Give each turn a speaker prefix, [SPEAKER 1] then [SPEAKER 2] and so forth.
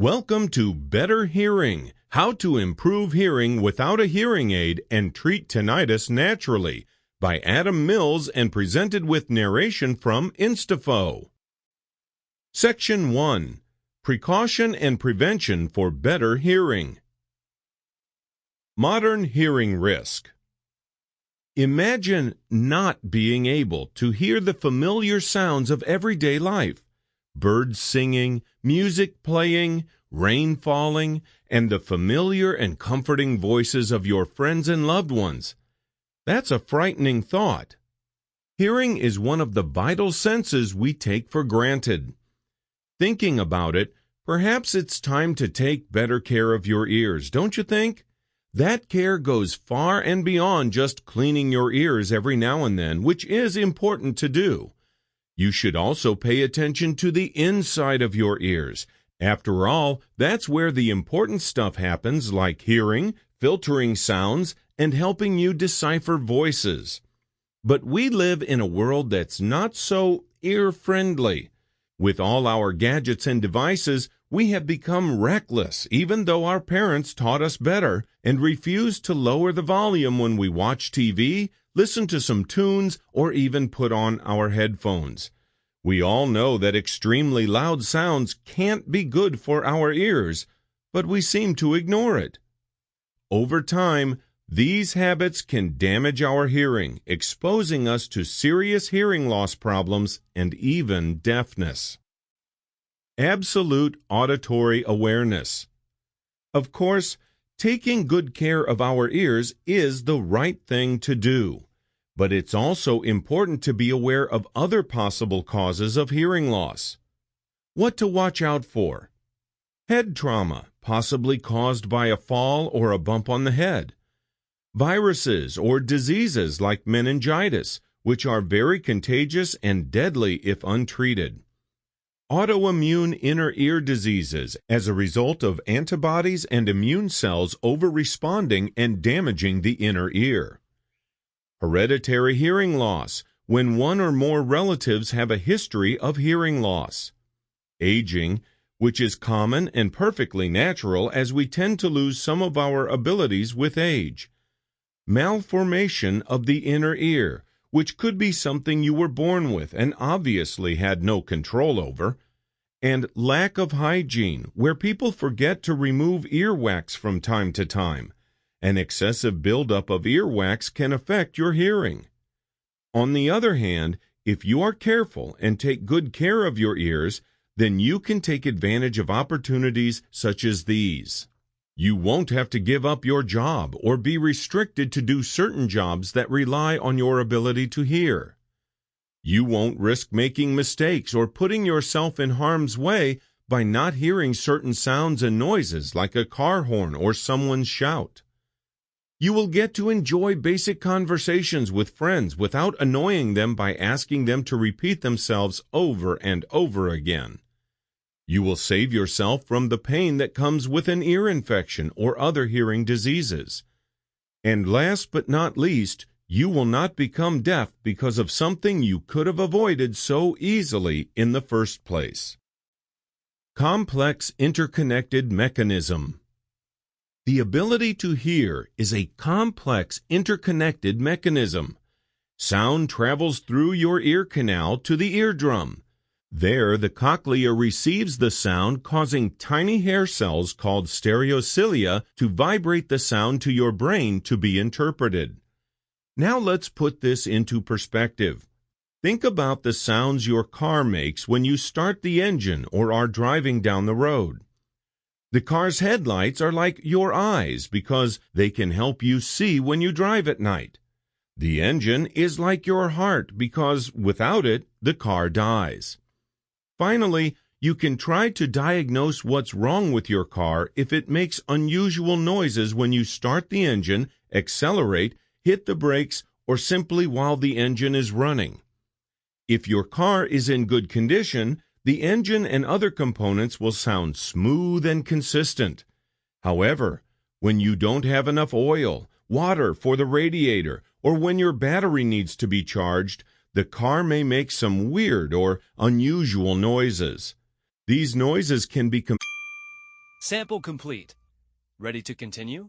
[SPEAKER 1] Welcome to Better Hearing, How to Improve Hearing Without a Hearing Aid and Treat Tinnitus Naturally, by Adam Mills and presented with narration from Instafo. Section 1. Precaution and Prevention for Better Hearing. Modern Hearing Risk. Imagine not being able to hear the familiar sounds of everyday life. Birds singing, music playing, rain falling, and the familiar and comforting voices of your friends and loved ones. That's a frightening thought. Hearing is one of the vital senses we take for granted. Thinking about it, perhaps it's time to take better care of your ears, don't you think? That care goes far and beyond just cleaning your ears every now and then, which is important to do. You should also pay attention to the inside of your ears. After all, that's where the important stuff happens, like hearing, filtering sounds, and helping you decipher voices. But we live in a world that's not so ear-friendly. With all our gadgets and devices, we have become reckless, even though our parents taught us better, and refuse to lower the volume when we watch TV, listen to some tunes, or even put on our headphones. We all know that extremely loud sounds can't be good for our ears, but we seem to ignore it. Over time, these habits can damage our hearing, exposing us to serious hearing loss problems and even deafness. Absolute auditory awareness. Of course, taking good care of our ears is the right thing to do. But it's also important to be aware of other possible causes of hearing loss. What to watch out for? Head trauma, possibly caused by a fall or a bump on the head. Viruses or diseases like meningitis, which are very contagious and deadly if untreated. Autoimmune inner ear diseases as a result of antibodies and immune cells over-responding and damaging the inner ear. Hereditary hearing loss, when one or more relatives have a history of hearing loss. Aging, which is common and perfectly natural as we tend to lose some of our abilities with age. Malformation of the inner ear, which could be something you were born with and obviously had no control over. And lack of hygiene, where people forget to remove earwax from time to time. An excessive buildup of earwax can affect your hearing. On the other hand, if you are careful and take good care of your ears, then you can take advantage of opportunities such as these. You won't have to give up your job or be restricted to do certain jobs that rely on your ability to hear. You won't risk making mistakes or putting yourself in harm's way by not hearing certain sounds and noises like a car horn or someone's shout. You will get to enjoy basic conversations with friends without annoying them by asking them to repeat themselves over and over again. You will save yourself from the pain that comes with an ear infection or other hearing diseases. And last but not least, you will not become deaf because of something you could have avoided so easily in the first place. Complex interconnected mechanism. The ability to hear is a complex interconnected mechanism. Sound travels through your ear canal to the eardrum. There, the cochlea receives the sound, causing tiny hair cells called stereocilia to vibrate the sound to your brain to be interpreted. Now let's put this into perspective. Think about the sounds your car makes when you start the engine or are driving down the road. The car's headlights are like your eyes because they can help you see when you drive at night. The engine is like your heart because without it, the car dies. Finally, you can try to diagnose what's wrong with your car if it makes unusual noises when you start the engine, accelerate, hit the brakes, or simply while the engine is running. If your car is in good condition, the engine and other components will sound smooth and consistent. However, when you don't have enough oil, water for the radiator, or when your battery needs to be charged, the car may make some weird or unusual noises. These noises can be
[SPEAKER 2] Sample complete. Ready to continue?